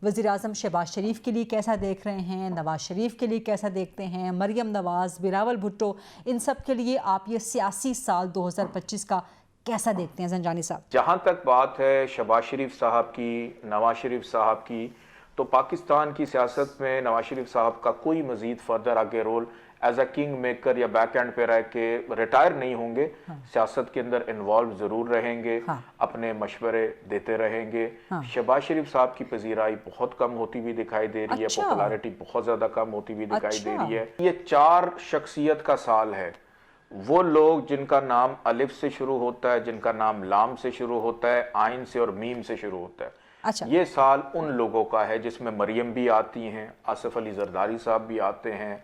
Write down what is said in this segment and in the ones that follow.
वज़ीर आज़म शहबाज शरीफ के लिए कैसा देख रहे हैं, नवाज शरीफ के लिए कैसा देखते हैं, मरियम नवाज़, बिलावल भुट्टो, इन सब के लिए आप ये सियासी साल 2025 का कैसा देखते हैं ज़ंजानी साहब? जहाँ तक बात है शहबाज शरीफ साहब की, नवाज शरीफ साहब की, तो पाकिस्तान की सियासत में नवाज शरीफ साहब का कोई मज़ीद फर्दर आगे role as a king maker या बैक एंड पे रह के रिटायर नहीं होंगे। सियासत के अंदर इन्वॉल्व ज़रूर रहेंगे, अपने मशवरे देते रहेंगे। शहबाज शरीफ साहब की पजीराई बहुत कम होती हुई दिखाई दे रही है, पॉपुलैरिटी बहुत ज़्यादा कम होती हुई दिखाई दे रही है। ये 4 शख्सियत का साल है। वो लोग जिनका नाम अलिफ से शुरू होता है, जिनका नाम लाम से शुरू होता है, आइन से और मीम से शुरू होता है। ये साल उन लोगों का है जिसमें मरियम भी आती हैं, आसिफ अली जरदारी साहब भी आते हैं,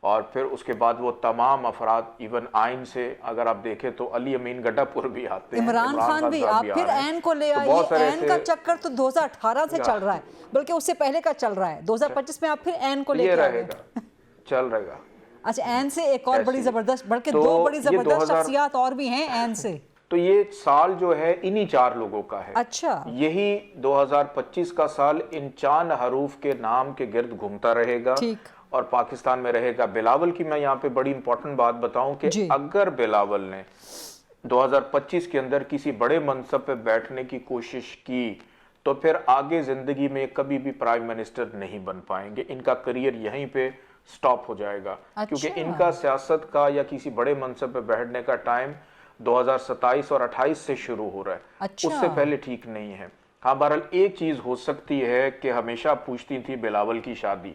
और फिर उसके बाद वो तमाम अफराद, इवन आइन से अगर आप देखें तो अली अमीन गड्ढापुर भी आते हैं, इमरान खान भी। आप फिर ऐन को ले आइए। ऐन का चक्कर तो 2018 से चल रहा है, बल्कि उससे पहले का चल रहा है। 2025 में आप फिर ऐन को लेकर रहेगा, चल रहेगा। अच्छा, ऐन से एक और बड़ी जबरदस्त, बल्कि 2 बड़ी जबरदस्त शख्सियत और भी हैं ऐन से। तो ये साल जो है इन्हीं 4 लोगों का है। अच्छा, यही 2025 का साल इन 4 हरूफ के नाम के गिर्द घूमता रहेगा और पाकिस्तान में रहेगा। बिलावल की मैं यहाँ पे बड़ी इंपॉर्टेंट बात बताऊं कि अगर बिलावल ने 2025 के अंदर किसी बड़े मनसब पे बैठने की कोशिश की तो फिर आगे जिंदगी में कभी भी प्राइम मिनिस्टर नहीं बन पाएंगे। इनका करियर यहीं पे स्टॉप हो जाएगा। क्योंकि इनका सियासत का या किसी बड़े मनसब पे बैठने का टाइम 2027 और 28 से शुरू हो रहा है। उससे पहले ठीक नहीं है। हाँ, बहरहाल एक चीज हो सकती है कि हमेशा पूछती थी बिलावल की शादी,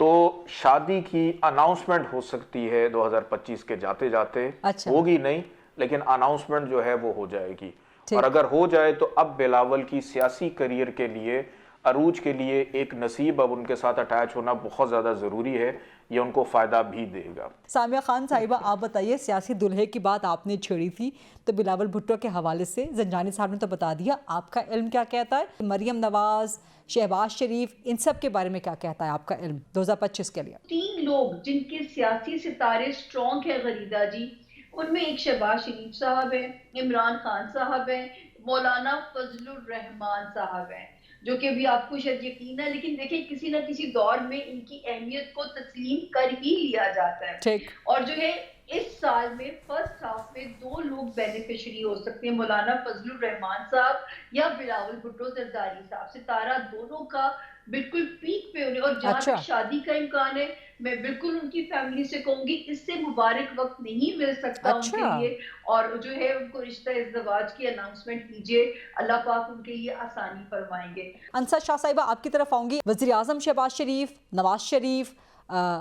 तो शादी की अनाउंसमेंट हो सकती है 2025 के जाते जाते। होगी नहीं, लेकिन अनाउंसमेंट जो है वो हो जाएगी। और अगर हो जाए तो अब बिलावल की सियासी करियर के लिए, अरूज के लिए एक नसीब अब उनके साथ अटैच होना बहुत ज़्यादा ज़रूरी है। ये उनको फ़ायदा भी देगा। सामिया खान साहिबा, आप बताइए, सियासी दुल्हे की बात आपने छेड़ी थी, तो बिलावल भुट्टो के हवाले से ज़ंजानी साहब ने तो बता दिया, आपका इल्म क्या कहता है? मरियम नवाज़, शहबाज शरीफ, इन सब के बारे में क्या कहता है आपका इल्म 2025 के लिए? 3 लोग जिनके सियासी सितारे स्ट्रॉन्ग है गरीदा जी, उनमें एक शहबाज शरीफ साहब है, इमरान खान साहब है, मौलाना फजलुर रहमान साहब है, जो कि भी आपको शायद यकीन है, लेकिन देखिए किसी ना किसी दौर में इनकी अहमियत को तस्लीम कर ही लिया जाता है। और जो है इस साल में फर्स्ट हाफ में 2 लोग बेनिफिशियरी हो सकते हैं, मौलाना फजलुर रहमान साहब या बिलावल भुट्टो जरदारी साहब। सितारा दोनों का बिल्कुल पीक पे होने। और जहाँ तक शादी का इम्कान है, मैं बिल्कुल उनकी फैमिली से कहूंगी इससे मुबारक वक्त नहीं मिल सकता उनके लिए। और जो है उनको रिश्ता इज़्ज़वाज की अनाउंसमेंट कीजिए, अल्लाह पाक उनके लिए आसानी फरमाएंगे। अंसर शाह साहिबा, आपकी तरफ आऊंगी। वज़ीर आज़म शहबाज शरीफ, नवाज शरीफ,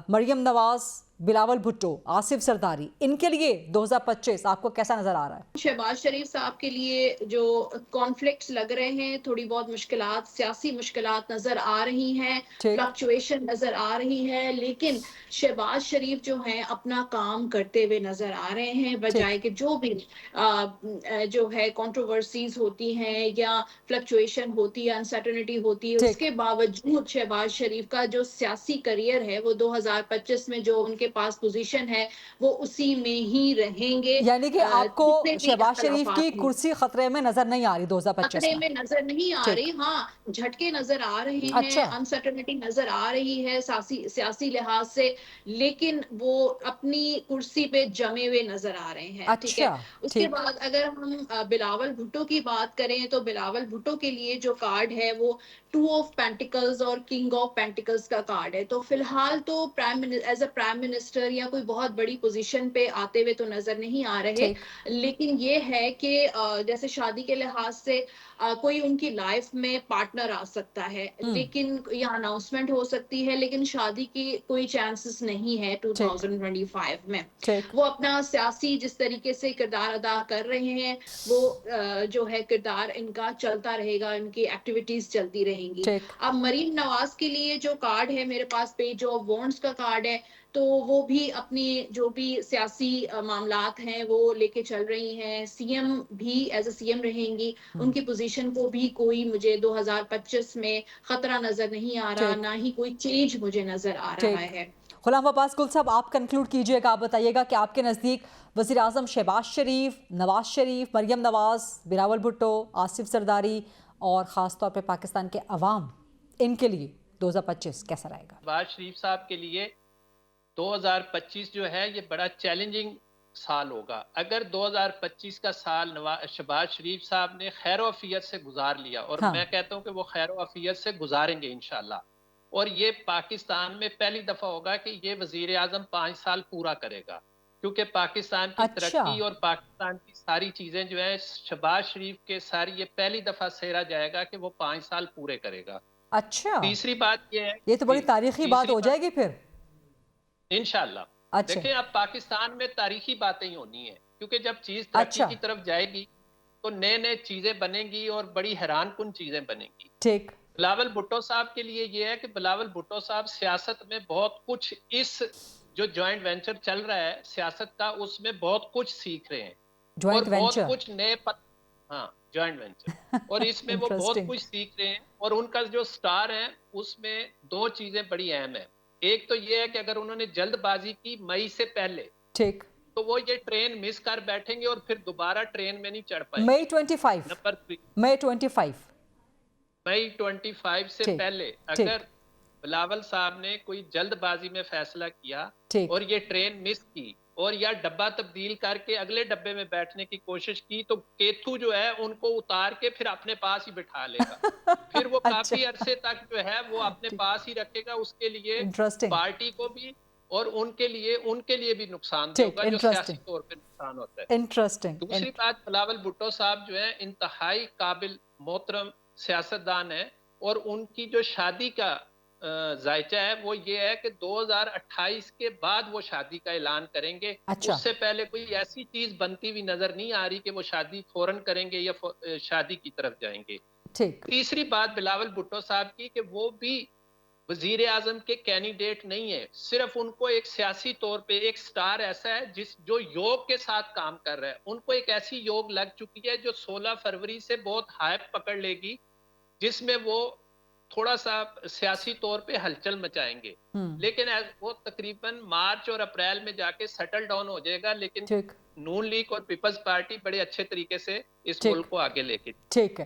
मरियम नवाज, बिलावल भुट्टो, आसिफ जरदारी, इनके लिए 2025 आपको कैसा नजर आ रहा है? शहबाज शरीफ साहब के लिए जो कॉन्फ्लिक्ट्स लग रहे हैं, थोड़ी बहुत मुश्किलात, सियासी मुश्किलात नजर आ रही हैं, फ्लक्चुएशन नजर आ रही है, लेकिन शहबाज शरीफ जो हैं अपना काम करते हुए नजर आ रहे हैं। बजाय कि जो भी जो है कंट्रोवर्सीज होती हैं या फ्लक्चुएशन होती है, अनसर्टेनिटी होती है, उसके बावजूद शहबाज शरीफ का जो सियासी करियर है वो 2025 में जो उनके पास पोजीशन है वो उसी में ही रहेंगे। यानी कि आपको शहबाज शरीफ की कुर्सी खतरे में नजर नहीं आ रही 2025 खतरे में नजर नहीं आ रही। हाँ, झटके नजर आ रहे हैं, अनसर्टेनिटी नजर आ रही है सियासी लिहाज से, लेकिन वो अपनी कुर्सी पे जमे हुए नजर आ रहे हैं। ठीक है। उसके बाद अगर हम बिलावल भुट्टो की बात करें तो बिलावल भुट्टो के लिए जो कार्ड है वो 2 ऑफ पेंटिकल्स और किंग ऑफ पेंटिकल्स का कार्ड है। तो फिलहाल तो एज अ प्राइम मिनिस्टर या कोई बहुत बड़ी पोजीशन पे आते हुए तो नजर नहीं आ रहे, लेकिन ये है कि जैसे शादी के लिहाज से कोई उनकी लाइफ में पार्टनर आ सकता है, लेकिन यह अनाउंसमेंट हो सकती है, लेकिन शादी की कोई चांसेस नहीं है 2025 में। वो अपना सियासी जिस तरीके से किरदार अदा कर रहे हैं वो जो है किरदार इनका चलता रहेगा, इनकी एक्टिविटीज चलती रहेंगी। अब मरीम नवाज के लिए जो कार्ड है मेरे पास, पेज ऑफ वॉन्ड्स का कार्ड है, तो वो भी अपनी जो भी सियासी मामलात हैं वो लेके चल रही हैं। सीएम भी एज अ सीएम रहेंगी, उनकी पोजीशन को भी कोई मुझे 2025 में खतरा नजर नहीं आ रहा, ना ही कोई चेंज मुझे नजर आ रहा है। गुलाम अब्बास गुल साहब, आप कंक्लूड कीजिएगा, आप बताइएगा कि आपके नज़दीक वज़ीर आज़म शहबाज शरीफ, नवाज शरीफ, मरियम नवाज, बिलावल भुट्टो, आसिफ जरदारी और ख़ास तौर पे पाकिस्तान के अवाम इनके लिए 2025 कैसा रहेगा? शहबाज शरीफ साहब के लिए 2025 जो है ये बड़ा चैलेंजिंग साल होगा। अगर 2025 का साल शहबाज शरीफ साहब ने खैर वफियत से गुजार लिया, और हाँ। मैं कहता हूं कि वो खैर वफियत से गुजारेंगे इंशाल्लाह, और ये पाकिस्तान में पहली दफा होगा कि ये वजीर आजम 5 साल पूरा करेगा, क्योंकि पाकिस्तान की तरक्की और पाकिस्तान की सारी चीजें जो है शहबाज शरीफ के सारी, ये पहली दफा सेहरा जाएगा कि वो 5 साल पूरे करेगा। अच्छा, तीसरी बात ये है, ये तो बड़ी तारीखी बात हो जाएगी फिर इंशाल्लाह। अच्छा। देखिए, अब पाकिस्तान में तारीखी बातें ही होनी है, क्योंकि जब चीज तरक्की की तरफ जाएगी तो नए नए चीजें बनेंगी और बड़ी हैरान कुन चीजें बनेंगी। ठीक। बिलावल भुट्टो साहब के लिए ये है कि बिलावल भुट्टो साहब सियासत में बहुत कुछ, इस जो जॉइंट वेंचर चल रहा है सियासत का, उसमें बहुत कुछ सीख रहे हैं और बहुत कुछ नए हाँ, जॉइंट वेंचर और इसमें वो बहुत कुछ सीख रहे हैं। और उनका जो स्टार है उसमें दो चीजें बड़ी अहम है। एक तो ये है कि अगर उन्होंने जल्दबाजी की मई से पहले, ठीक, तो वो ये ट्रेन मिस कर बैठेंगे और फिर दोबारा ट्रेन में नहीं चढ़ पाएंगे। मई 25 नंबर 3, मई 25 से पहले अगर बिलावल साहब ने कोई जल्दबाजी में फैसला किया और ये ट्रेन मिस की और या डब्बा तब्दील करके अगले डब्बे में बैठने की कोशिश की, तो केतु जो है उनको उतार के फिर अपने पास ही बिठा लेगा। फिर वो काफी अरसे तक जो है वो अपने पास ही रखेगा। उसके लिए पार्टी को भी और उनके लिए भी नुकसान होगा, जो सियासी तौर पे नुकसान होता है। इंटरेस्टिंग। दूसरी बात, बिलावल भुट्टो साहब जो है इंतहाई काबिल मोहतरम सियासतदान है और उनकी जो शादी का जायचा है वो ये है कि 2028 के बाद वो शादी का ऐलान करेंगे। अच्छा। उससे पहले कोई ऐसी चीज बनती हुई नजर नहीं आ रही कि वो शादी फौरन करेंगे या शादी की तरफ जाएंगे। ठीक। तीसरी बात बिलावल भुट्टो साहब की कि वो भी वजीर आजम के कैंडिडेट नहीं है, सिर्फ उनको एक सियासी तौर पे एक स्टार ऐसा है जो योग के साथ काम कर रहा है। उनको एक ऐसी योग लग चुकी है जो 16 फरवरी से बहुत हाइप पकड़ लेगी, जिसमें वो थोड़ा सा सियासी तौर पे हलचल मचाएंगे, लेकिन वो तकरीबन मार्च और अप्रैल में जाके सेटल डाउन हो जाएगा। लेकिन नून लीग और पीपल्स पार्टी बड़े अच्छे तरीके से इस मुल्क को आगे लेके। ठीक है,